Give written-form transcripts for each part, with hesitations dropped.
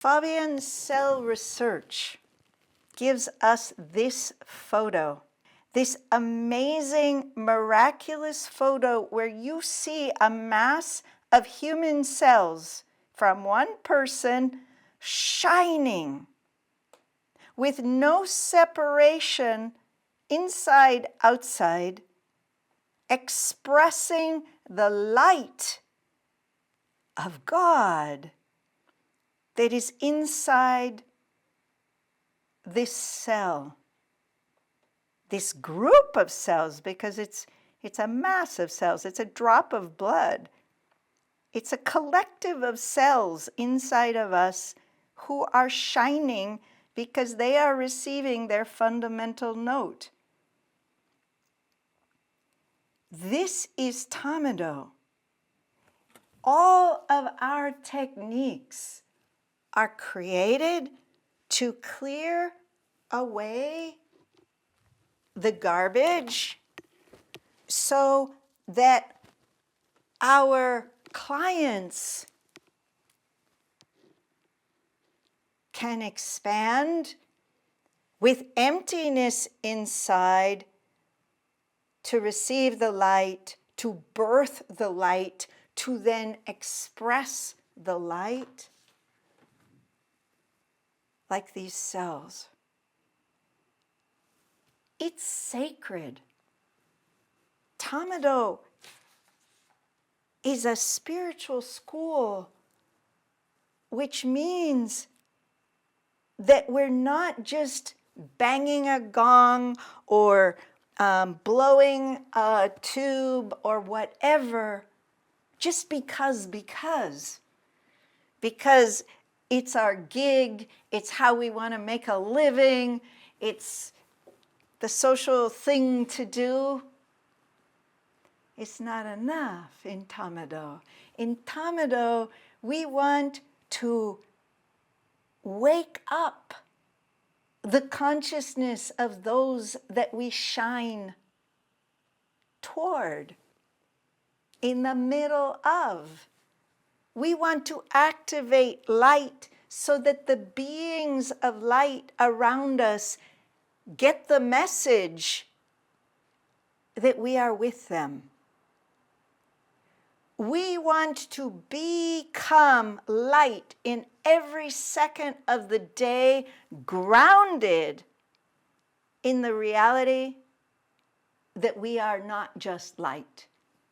Fabien cell research gives us this photo, this amazing, miraculous photo where you see a mass of human cells from one person shining with no separation inside, outside, expressing the light of God that is inside this cell, this group of cells, because it's a mass of cells, it's a drop of blood. It's a collective of cells inside of us who are shining because they are receiving their fundamental note. This is Tama-Do. All of our techniques are created to clear away the garbage so that our clients can expand with emptiness inside to receive the light, to birth the light, to then express the light like these cells. It's sacred. Tama-Do is a spiritual school, which means that we're not just banging a gong or blowing a tube or whatever, just because it's our gig, it's how we want to make a living, it's the social thing to do. It's not enough in Tama-Do. In Tama-Do, we want to wake up the consciousness of those that we shine toward, in the middle of. We want to activate light so that the beings of light around us get the message that we are with them. We want to become light in every second of the day, grounded in the reality that we are not just light.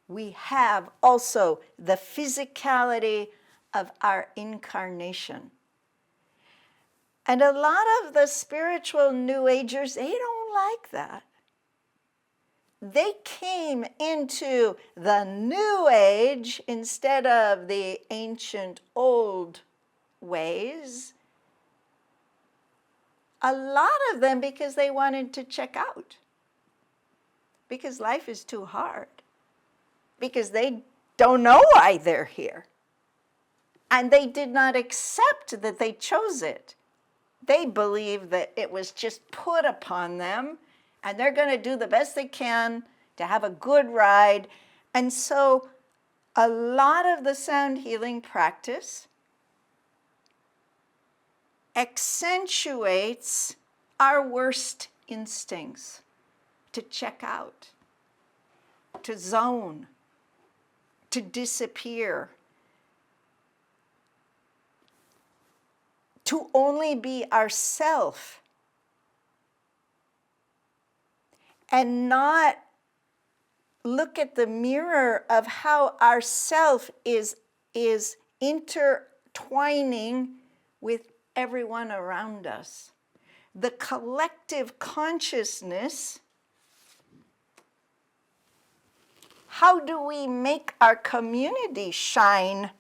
We have also the physicality of our incarnation. And a lot of the spiritual New Agers, they don't like that. They came into the New Age instead of the ancient old ways. A lot of them because they wanted to check out. Because life is too hard. Because they don't know why they're here. And they did not accept that they chose it. They believe that it was just put upon them, and they're going to do the best they can to have a good ride. And so a lot of the sound healing practice accentuates our worst instincts to check out, to zone, to disappear, to only be ourself and not look at the mirror of how ourself is intertwining with everyone around us. The collective consciousness. How do we make our community shine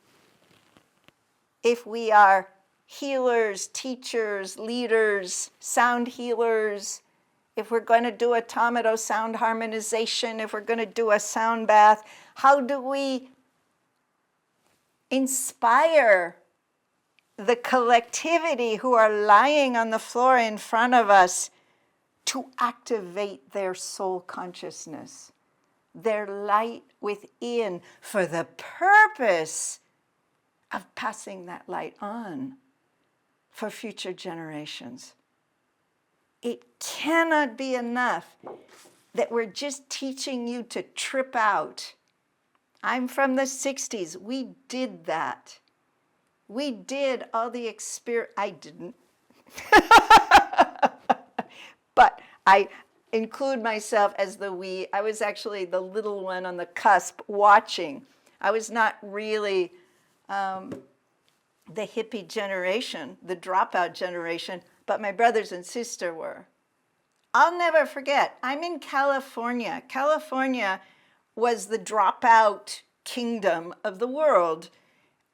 if we are healers, teachers, leaders, sound healers, if we're going to do a Tama-Do sound harmonization, if we're going to do a sound bath? How do we inspire the collectivity who are lying on the floor in front of us to activate their soul consciousness, their light within, for the purpose of passing that light on for future generations. It cannot be enough that we're just teaching you to trip out. I'm from the 60s. We did that. We did all the experience. I didn't. But I include myself as the we. I was actually the little one on the cusp watching. I was not really the hippie generation, the dropout generation, but my brothers and sister were. I'll never forget, I'm in California. California was the dropout kingdom of the world.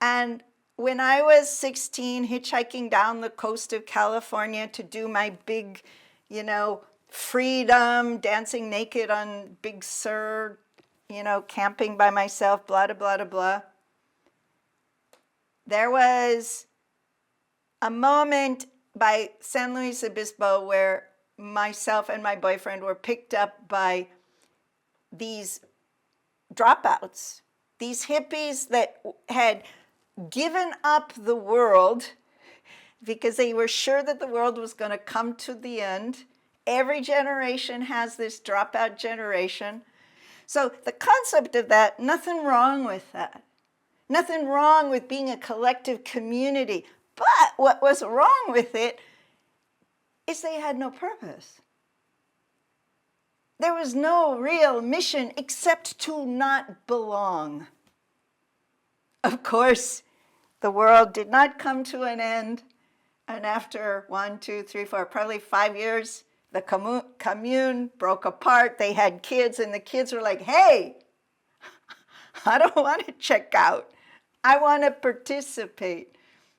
And when I was 16, hitchhiking down the coast of California to do my big, freedom, dancing naked on Big Sur, camping by myself, blah, blah, blah, blah. There was a moment by San Luis Obispo where myself and my boyfriend were picked up by these dropouts, these hippies that had given up the world because they were sure that the world was going to come to the end. Every generation has this dropout generation. So the concept of that, nothing wrong with that. Nothing wrong with being a collective community. But what was wrong with it is they had no purpose. There was no real mission except to not belong. Of course, the world did not come to an end. And after 1, 2, 3, 4, probably 5 years, the commune broke apart. They had kids, and the kids were like, hey, I don't want to check out. I want to participate.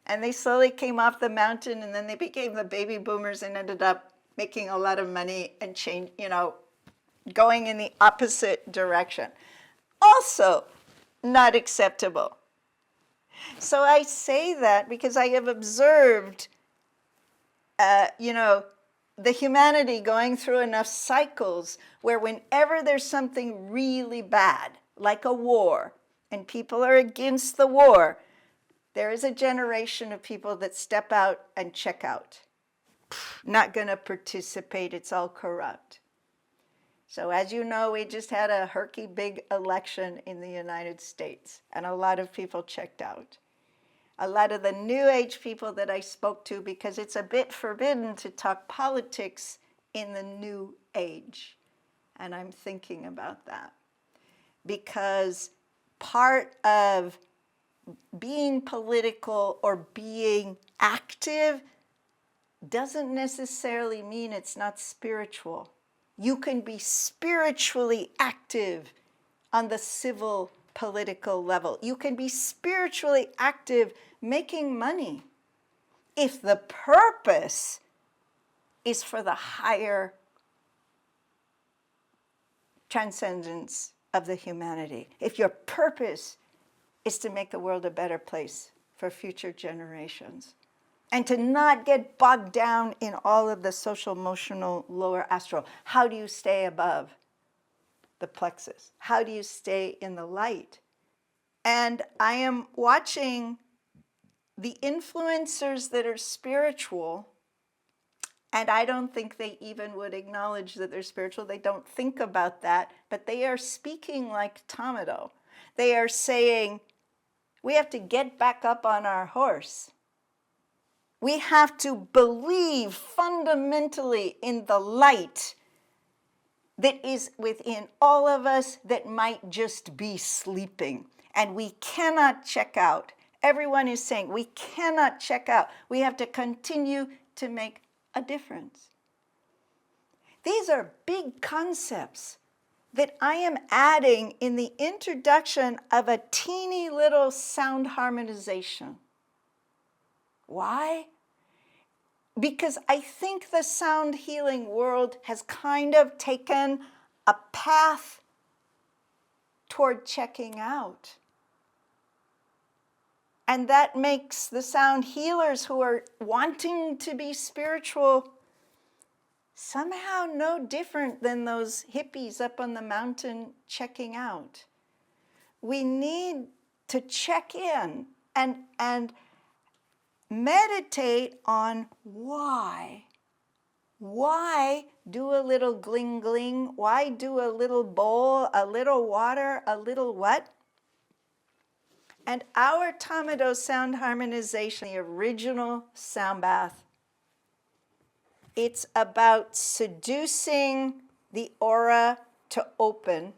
And they slowly came off the mountain, and then they became the baby boomers and ended up making a lot of money and going in the opposite direction. Also, not acceptable. So I say that because I have observed, the humanity going through enough cycles where whenever there's something really bad, like a war, and people are against the war, there is a generation of people that step out and check out. Not going to participate, it's all corrupt. So as you know, we just had a herky big election in the United States, and a lot of people checked out. A lot of the New Age people that I spoke to, because it's a bit forbidden to talk politics in the New Age. And I'm thinking about that. Because part of being political or being active doesn't necessarily mean it's not spiritual. You can be spiritually active on the civil political level. You can be spiritually active making money if the purpose is for the higher transcendence of the humanity. If your purpose is to make the world a better place for future generations. And to not get bogged down in all of the social, emotional, lower astral. How do you stay above the plexus? How do you stay in the light? And I am watching the influencers that are spiritual, and I don't think they even would acknowledge that they're spiritual. They don't think about that, but they are speaking like Tama-Do. They are saying, we have to get back up on our horse. We have to believe fundamentally in the light that is within all of us that might just be sleeping. And we cannot check out. Everyone is saying we cannot check out. We have to continue to make a difference. These are big concepts that I am adding in the introduction of a teeny little sound harmonization. Why? Because I think the sound healing world has kind of taken a path toward checking out. And that makes the sound healers who are wanting to be spiritual somehow no different than those hippies up on the mountain checking out. We need to check in and meditate on why. Why do a little gling gling? Why do a little bowl, a little water, a little what? And our Tama-Do Sound Harmonization, the original sound bath, it's about seducing the aura to open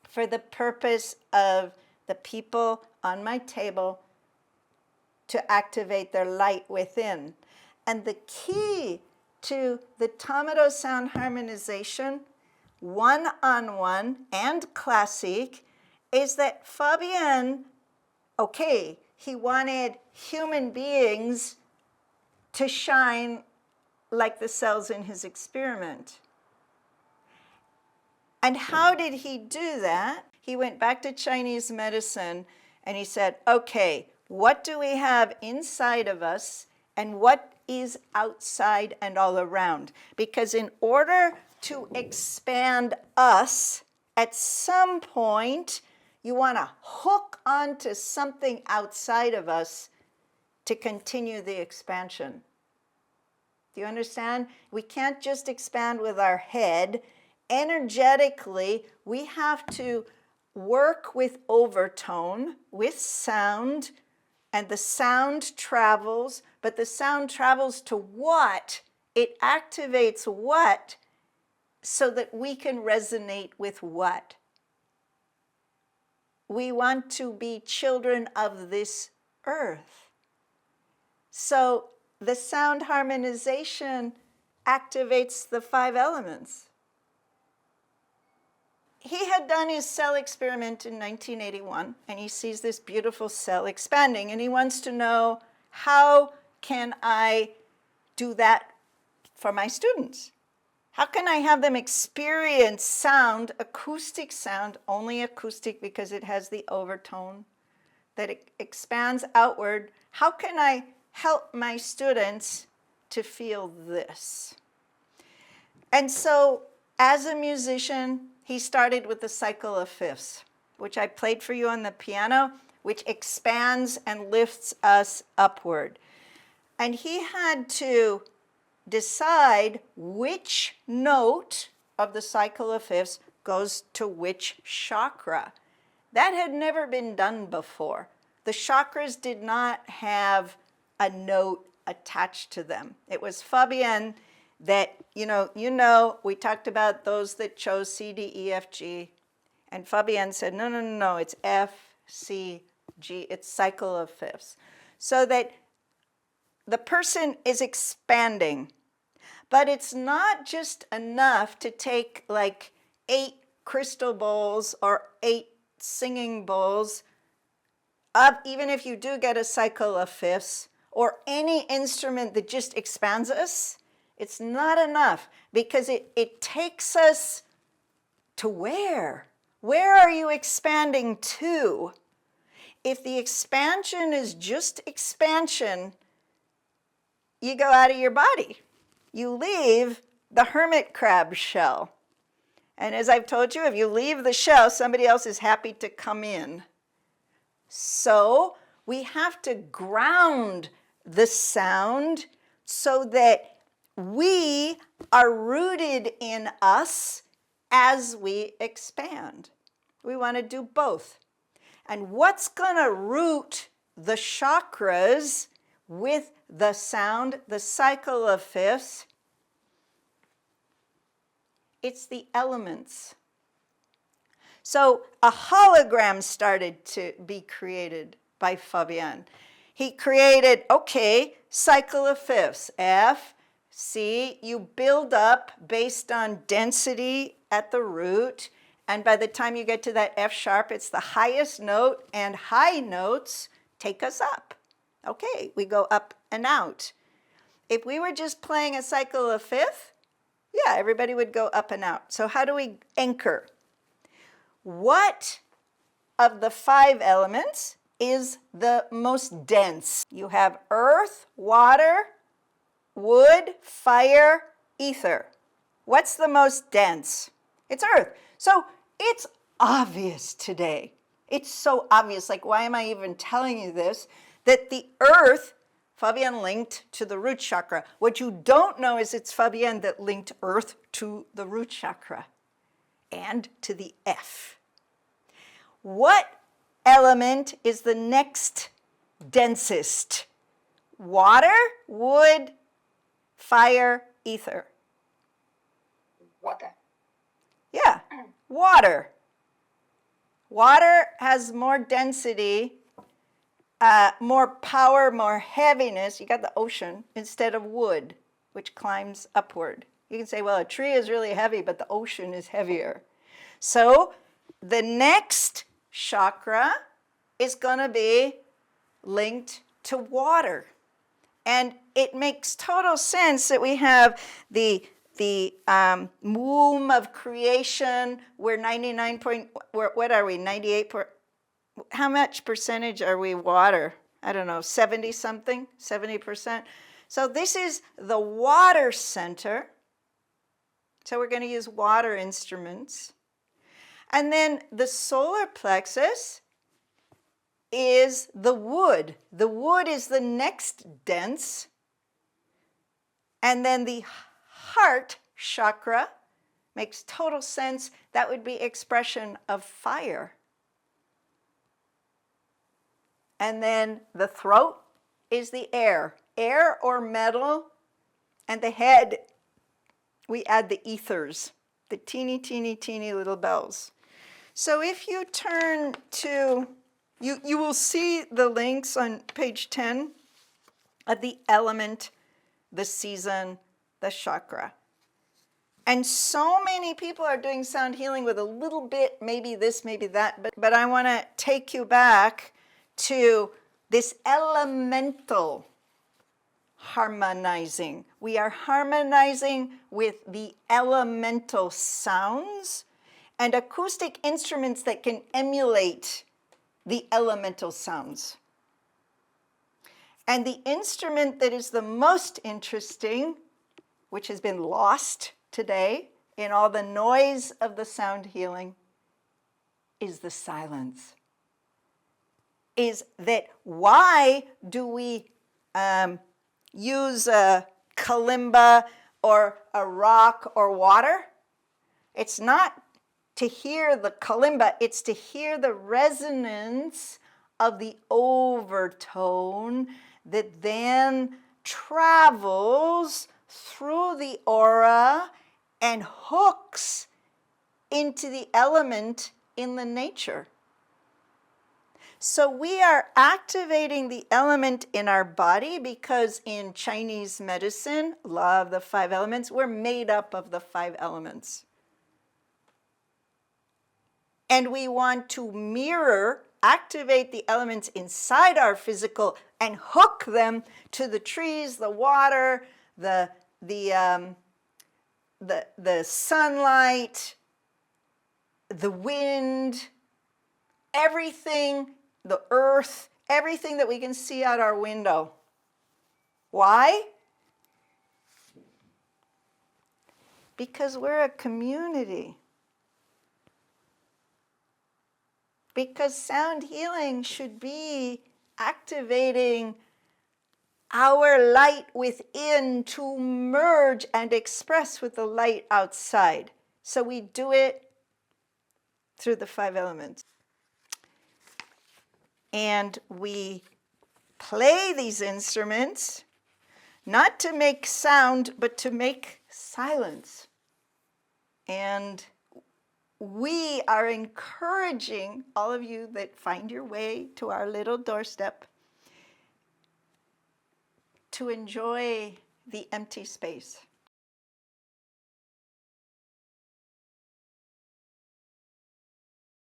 for the purpose of the people on my table to activate their light within. And the key to the Tama-Do Sound Harmonization, one-on-one and classic, is that Fabien, okay, he wanted human beings to shine like the cells in his experiment. And how did he do that? He went back to Chinese medicine and he said, okay, what do we have inside of us and what is outside and all around? Because in order to expand us, at some point, you want to hook onto something outside of us to continue the expansion. Do you understand? We can't just expand with our head. Energetically, we have to work with overtone, with sound, and the sound travels, but the sound travels to what? It activates what? So that we can resonate with what? We want to be children of this earth. So the sound harmonization activates the 5 elements. He had done his cell experiment in 1981, and he sees this beautiful cell expanding, and he wants to know, how can I do that for my students? How can I have them experience sound, acoustic sound, only acoustic because it has the overtone, that it expands outward? How can I help my students to feel this? And so, as a musician, he started with the cycle of fifths, which I played for you on the piano, which expands and lifts us upward. And he had to decide which note of the cycle of fifths goes to which chakra. That had never been done before. The chakras did not have a note attached to them. It was Fabien that, we talked about those that chose C, D, E, F, G. And Fabien said, no, it's F, C, G. It's cycle of fifths. So that the person is expanding. But it's not just enough to take like 8 crystal bowls or 8 singing bowls, even if you do get a cycle of fifths, or any instrument that just expands us. It's not enough, because it takes us to where? Where are you expanding to? If the expansion is just expansion, you go out of your body. You leave the hermit crab shell. And as I've told you, if you leave the shell, somebody else is happy to come in. So we have to ground the sound so that we are rooted in us as we expand. We want to do both. And what's going to root the chakras with the sound, the cycle of fifths? It's the elements. So a hologram started to be created by Fabien. He created, cycle of fifths, F, C. You build up based on density at the root, and by the time you get to that F sharp, it's the highest note, and high notes take us up. Okay, we go up and out. If we were just playing a cycle of fifth, yeah, everybody would go up and out. So how do we anchor? What of the 5 elements is the most dense? You have earth, water, wood, fire, ether. What's the most dense? It's earth. So it's obvious today. It's so obvious. Like, why am I even telling you this? That the earth Fabien linked to the root chakra. What you don't know is it's Fabien that linked earth to the root chakra and to the F. What element is the next densest? Water, wood, fire, ether. Water. Yeah, water. Water has more density, more power, more heaviness. You got the ocean instead of wood, which climbs upward. You can say, well, a tree is really heavy, but the ocean is heavier. So the next chakra is going to be linked to water. And it makes total sense that we have the womb of creation. We're 99 point, what are we, 98, how much percentage are we water? I don't know, 70 something, 70%. So this is the water center. So we're going to use water instruments. And then the solar plexus is the wood. The wood is the next dense. And then the heart chakra makes total sense. That would be expression of fire. And then the throat is the air. Air or metal. And the head, we add the ethers, the teeny, teeny, teeny little bells. So if you turn to, you will see the links on page 10 of the element, the season, the chakra. And so many people are doing sound healing with a little bit, maybe this, maybe that, but I want to take you back to this elemental harmonizing. We are harmonizing with the elemental sounds and acoustic instruments that can emulate the elemental sounds. And the instrument that is the most interesting, which has been lost today in all the noise of the sound healing, is the silence. Is that why do we use a kalimba or a rock or water? It's not to hear the kalimba, it's to hear the resonance of the overtone that then travels through the aura and hooks into the element in the nature. So we are activating the element in our body because in Chinese medicine, law of the 5 elements, we're made up of the 5 elements. And we want to mirror, activate the elements inside our physical and hook them to the trees, the water, the sunlight, the wind, everything, the earth, everything that we can see out our window. Why? Because we're a community. Because sound healing should be activating our light within to merge and express with the light outside. So we do it through the 5 elements. And we play these instruments not to make sound, but to make silence. And we are encouraging all of you that find your way to our little doorstep to enjoy the empty space.